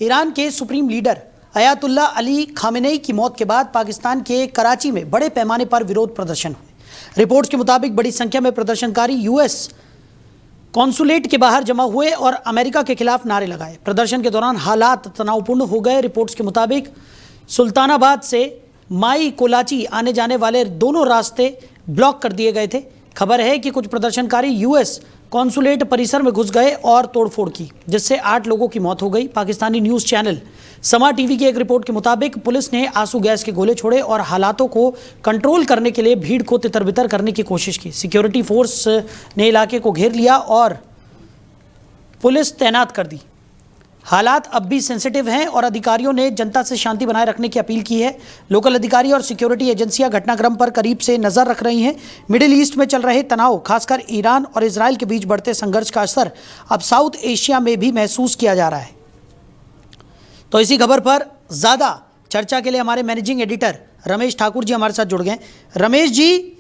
Iran के supreme leader Ayatollah Ali Khamenei की मौत के बाद पाकिस्तान के कराची में बड़े पैमाने पर विरोध प्रदर्शन हुए। रिपोर्ट्स के मुताबिक बड़ी संख्या में प्रदर्शनकारी यूएस कॉन्सुलेट के बाहर जमा हुए और अमेरिका के खिलाफ नारे लगाए। प्रदर्शन के दौरान हालात तनावपूर्ण हो गए। रिपोर्ट्स के मुताबिक सुल्तानाबाद से माई कोलाची आने जाने वाले दोनों रास्ते ब्लॉक कर दिए गए थे। खबर है कि कुछ प्रदर्शनकारी यूएस कॉन्सुलेट परिसर में घुस गए और तोड़फोड़ की, जिससे 8 लोगों की मौत हो गई। पाकिस्तानी न्यूज़ चैनल समा टीवी की एक रिपोर्ट के मुताबिक पुलिस ने आंसू गैस के गोले छोड़े और हालातों को कंट्रोल करने के लिए भीड़ को तितर-बितर करने की कोशिश की। सिक्योरिटी फोर्स ने इलाके को घेर लिया और पुलिस तैनात कर दी। हालात अब भी सेंसिटिव हैं और अधिकारियों ने जनता से शांति बनाए रखने की अपील की है। लोकल अधिकारी और सिक्योरिटी एजेंसियां घटनाक्रम पर करीब से नजर रख रही हैं। मिडिल ईस्ट में चल रहे तनाव, खासकर ईरान और इजराइल के बीच बढ़ते संघर्ष का असर अब साउथ एशिया में भी महसूस किया जा रहा है। तो इसी खबर पर ज़्यादा चर्चा के लिए हमारे मैनेजिंग एडिटर रमेश ठाकुर जी हमारे साथ जुड़ गए। रमेश जी,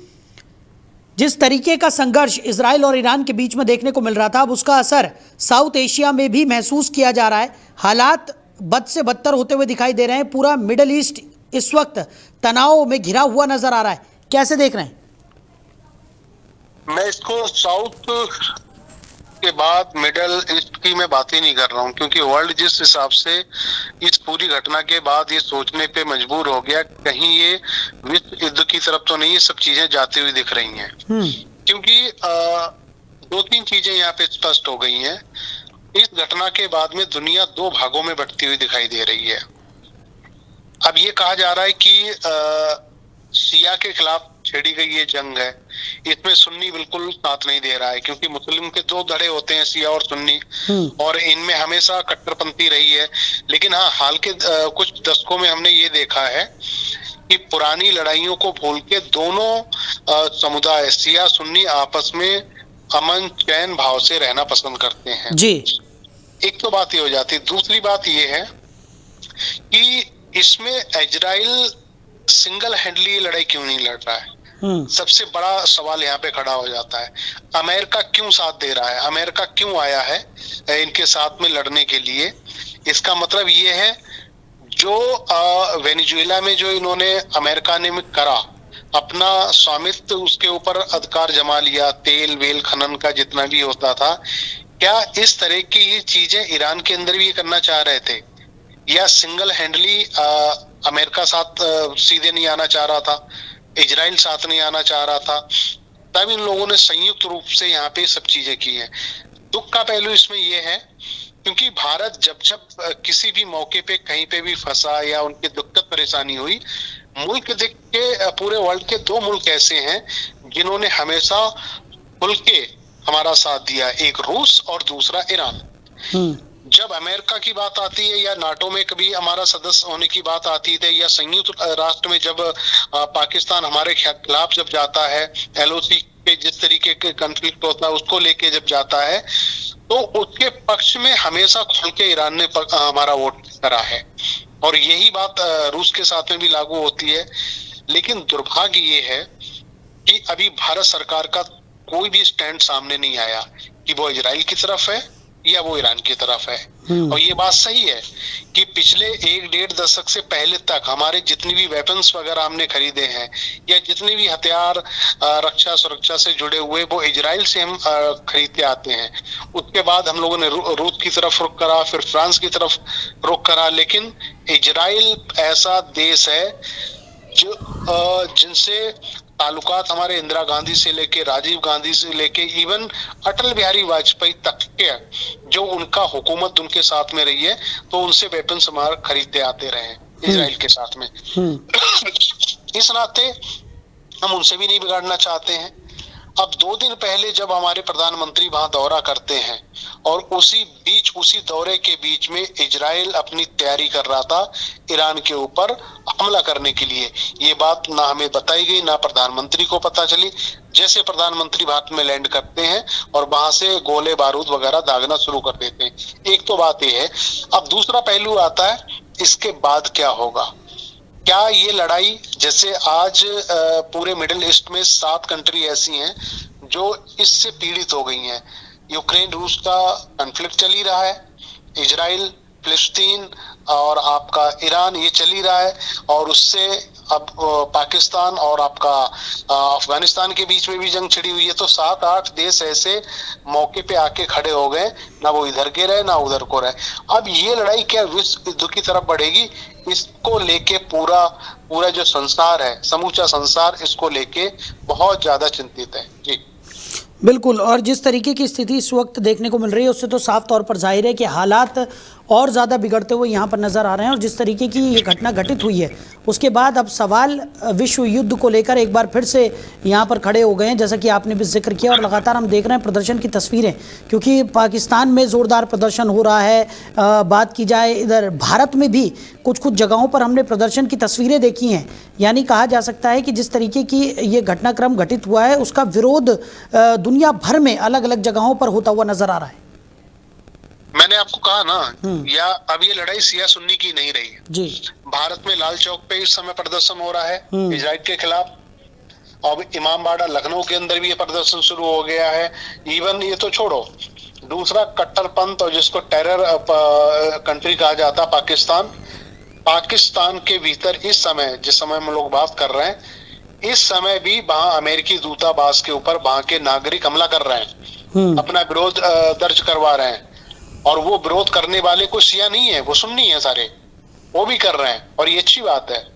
जिस तरीके का संघर्ष इजराइल और ईरान के बीच में देखने को मिल रहा था, अब उसका असर साउथ एशिया में भी महसूस किया जा रहा है। हालात बद से बदतर होते हुए दिखाई दे रहे हैं। पूरा मिडिल ईस्ट इस वक्त तनाव में घिरा हुआ नजर आ रहा है। कैसे देख रहे हैं? मैं इसको साउथ के बाद मिडिल ईस्ट की मैं बात ही नहीं कर रहा हूँ, क्योंकि वर्ल्ड जिस हिसाब से इस पूरी घटना के बाद ये सोचने पे मजबूर हो गया, कहीं ये विश्व युद्ध की तरफ तो नहीं ये सब चीजें जाती हुई दिख रही हैं। क्योंकि 2-3 चीजें यहाँ पे स्पष्ट हो गई हैं। इस घटना के बाद में दुनिया 2 भागों में बंटती हुई दिखाई दे रही है। अब ये कहा जा रहा है कि शिया के खिलाफ छेड़ी गई ये जंग है, इसमें सुन्नी बिल्कुल साथ नहीं दे रहा है, क्योंकि मुस्लिम के 2 धड़े होते हैं, शिया और सुन्नी, और इनमें हमेशा कट्टरपंथी रही है। लेकिन हाँ, हाल के कुछ दशकों में हमने ये देखा है कि पुरानी लड़ाइयों को भूल के दोनों समुदाय शिया सुन्नी आपस में अमन चैन भाव से रहना पसंद करते हैं जी। एक तो बात ये हो जाती है। दूसरी बात ये है कि इसमें इजराइल सिंगल हैंडली लड़ाई क्यों नहीं लड़ रहा है। सबसे बड़ा सवाल यहाँ पे खड़ा हो जाता है। अमेरिका क्यों साथ दे रहा है, अमेरिका क्यों आया है इनके साथ में लड़ने के लिए। इसका मतलब ये है, जो वेनेजुएला में जो इन्होंने अमेरिका ने करा, अपना स्वामित्व उसके ऊपर अधिकार जमा लिया, तेल वेल खनन का जितना भी होता था, क्या इस तरह की ये चीजें ईरान के अंदर भी ये करना चाह रहे थे, या सिंगल हैंडली अमेरिका साथ सीधे नहीं आना चाह रहा था, इजराइल साथ नहीं आना चाह रहा था, तब इन लोगों ने संयुक्त रूप से यहाँ पे सब चीजें की हैं। दुख का पहलू इसमें यह है, क्योंकि भारत जब जब किसी भी मौके पे कहीं पे भी फंसा या उनकी दिक्कत परेशानी हुई, मुल्क देख के पूरे वर्ल्ड के 2 मुल्क ऐसे हैं जिन्होंने हमेशा खुल के हमारा साथ दिया, एक रूस और दूसरा ईरान। जब अमेरिका की बात आती है या नाटो में कभी हमारा सदस्य होने की बात आती है, या संयुक्त राष्ट्र में जब पाकिस्तान हमारे खिलाफ जब जाता है, एलओसी पे जिस तरीके के कॉन्फ्लिक्ट होता है उसको लेके जब जाता है, तो उसके पक्ष में हमेशा खुल के ईरान ने हमारा वोट करा है। और यही बात रूस के साथ में भी लागू होती है। लेकिन दुर्भाग्य ये है कि अभी भारत सरकार का कोई भी स्टैंड सामने नहीं आया कि वो इजराइल की तरफ है या वो ईरान की तरफ है। और ये बात सही है कि पिछले 1-1.5 दशक से पहले तक हमारे जितनी भी वेपन्स वगैरह हमने खरीदे हैं, या जितने भी हथियार रक्षा सुरक्षा से जुड़े हुए, वो इजराइल से हम खरीद के आते हैं। उसके बाद हम लोगों ने रूस की तरफ रुख करा, फिर फ्रांस की तरफ रुख करा। लेकिन इजराइल ऐसा देश है जो जिनसे ताल्लुकात हमारे इंदिरा गांधी से लेके राजीव गांधी से लेके इवन अटल बिहारी वाजपेयी तक के, जो उनका हुकूमत उनके साथ में रही है, तो उनसे वेपन्स हमारे खरीदते आते रहे इजराइल के साथ में। इस नाते हम उनसे भी नहीं बिगाड़ना चाहते हैं। अब 2 दिन पहले जब हमारे प्रधानमंत्री वहां दौरा करते हैं, और उसी दौरे के बीच में इजराइल अपनी तैयारी कर रहा था ईरान के ऊपर हमला करने के लिए। ये बात ना हमें बताई गई, ना प्रधानमंत्री को पता चली। जैसे प्रधानमंत्री भारत में लैंड करते हैं और वहां से गोले बारूद वगैरह दागना शुरू कर देते हैं। एक तो बात यह है। अब दूसरा पहलू आता है, इसके बाद क्या होगा। क्या ये लड़ाई, जैसे आज पूरे मिडिल ईस्ट में 7 कंट्री ऐसी हैं जो इससे पीड़ित हो गई हैं। यूक्रेन रूस का कॉन्फ्लिक्ट चल ही रहा है, इजराइल फिलिस्तीन और आपका ईरान ये चल ही रहा है, और उससे अब पाकिस्तान और आपका अफगानिस्तान के बीच में भी जंग छिड़ी हुई है। तो 7-8 देश ऐसे मौके पे आके खड़े हो गए, ना वो इधर के रहे ना उधर को रहे। अब ये लड़ाई क्या विश्व युद्ध की तरफ बढ़ेगी, इसको लेके पूरा पूरा जो संसार है, समूचा संसार इसको लेके बहुत ज्यादा चिंतित है। जी बिल्कुल, और जिस तरीके की स्थिति इस वक्त देखने को मिल रही है उससे तो साफ तौर पर जाहिर है कि हालात और ज़्यादा बिगड़ते हुए यहाँ पर नज़र आ रहे हैं। और जिस तरीके की ये घटना घटित हुई है उसके बाद अब सवाल विश्व युद्ध को लेकर एक बार फिर से यहाँ पर खड़े हो गए हैं, जैसा कि आपने भी जिक्र किया। और लगातार हम देख रहे हैं प्रदर्शन की तस्वीरें, क्योंकि पाकिस्तान में ज़ोरदार प्रदर्शन हो रहा है। बात की जाए इधर भारत में भी कुछ जगहों पर हमने प्रदर्शन की तस्वीरें देखी हैं। यानी कहा जा सकता है कि जिस तरीके की ये घटनाक्रम घटित हुआ है उसका विरोध दुनिया भर में अलग अलग जगहों पर होता हुआ नजर आ रहा है। मैंने आपको कहा ना, या अब ये लड़ाई सिया सुन्नी की नहीं रही है जी। भारत में लाल चौक पे इस समय प्रदर्शन हो रहा है इजराइल के खिलाफ, और इमामबाड़ा लखनऊ के अंदर भी ये प्रदर्शन शुरू हो गया है। इवन ये तो छोड़ो, दूसरा कट्टरपंथ और जिसको टेरर कंट्री कहा जाता है पाकिस्तान के भीतर इस समय, जिस समय हम लोग बात कर रहे हैं, इस समय भी वहां अमेरिकी दूतावास के ऊपर वहां के नागरिक हमला कर रहे हैं, अपना विरोध दर्ज करवा रहे हैं। और वो विरोध करने वाले कोई सिया नहीं है, वो सुन्नी है सारे, वो भी कर रहे हैं। और ये अच्छी बात है,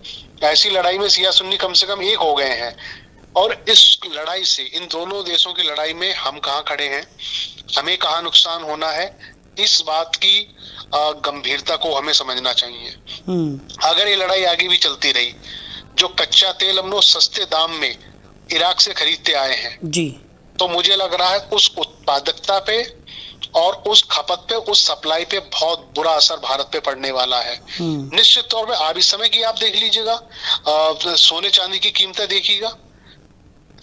ऐसी लड़ाई में सिया सुन्नी कम से कम एक हो गए हैं। और इस लड़ाई से, इन दोनों देशों की लड़ाई में हम कहाँ खड़े हैं, हमें कहाँ नुकसान होना है, इस बात की गंभीरता को हमें समझना चाहिए। अगर ये लड़ाई आगे भी चलती रही, जो कच्चा तेल हम लोग सस्ते दाम में इराक से खरीदते आए हैं जी, तो मुझे लग रहा है उस उत्पादकता पे और उस खपत पे, उस सप्लाई पे बहुत बुरा असर भारत पे पड़ने वाला है। निश्चित तौर पे आप इस समय की आप देख लीजिएगा, सोने चांदी की कीमतें देखिएगा,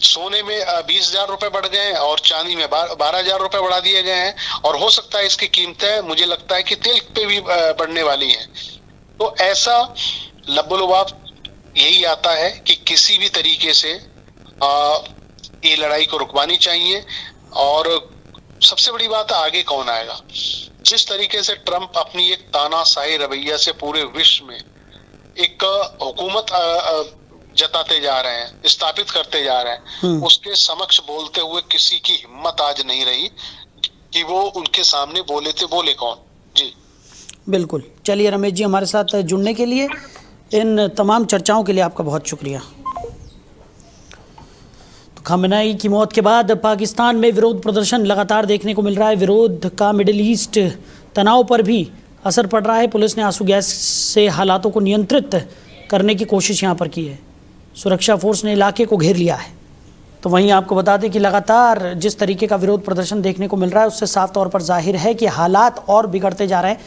सोने में 20,000 रुपए बढ़ गए हैं और चांदी में 12,000 रुपए बढ़ा दिए गए हैं। और हो सकता है इसकी कीमतें, मुझे लगता है कि तेल पे भी बढ़ने वाली हैं। तो ऐसा लबोलुबाब यही आता है कि किसी भी तरीके से ये लड़ाई को रुकवानी चाहिए। और सबसे बड़ी बात है, आगे कौन आएगा। जिस तरीके से ट्रंप अपनी एक तानाशाही रवैया से पूरे विश्व में एक हुकूमत जताते जा रहे हैं, स्थापित करते जा रहे हैं, उसके समक्ष बोलते हुए किसी की हिम्मत आज नहीं रही कि वो उनके सामने बोले कौन। जी बिल्कुल। चलिए रमेश जी, हमारे साथ जुड़ने के लिए, इन तमाम चर्चाओं के लिए आपका बहुत शुक्रिया। तो खामेनेई की मौत के बाद पाकिस्तान में विरोध प्रदर्शन लगातार देखने को मिल रहा है। विरोध का मिडिल ईस्ट तनाव पर भी असर पड़ रहा है। पुलिस ने आंसू गैस से हालातों को नियंत्रित करने की कोशिश यहाँ पर की है। सुरक्षा फोर्स ने इलाके को घेर लिया है। तो वहीं आपको बता दें कि लगातार जिस तरीके का विरोध प्रदर्शन देखने को मिल रहा है उससे साफ तौर पर जाहिर है कि हालात और बिगड़ते जा रहे हैं।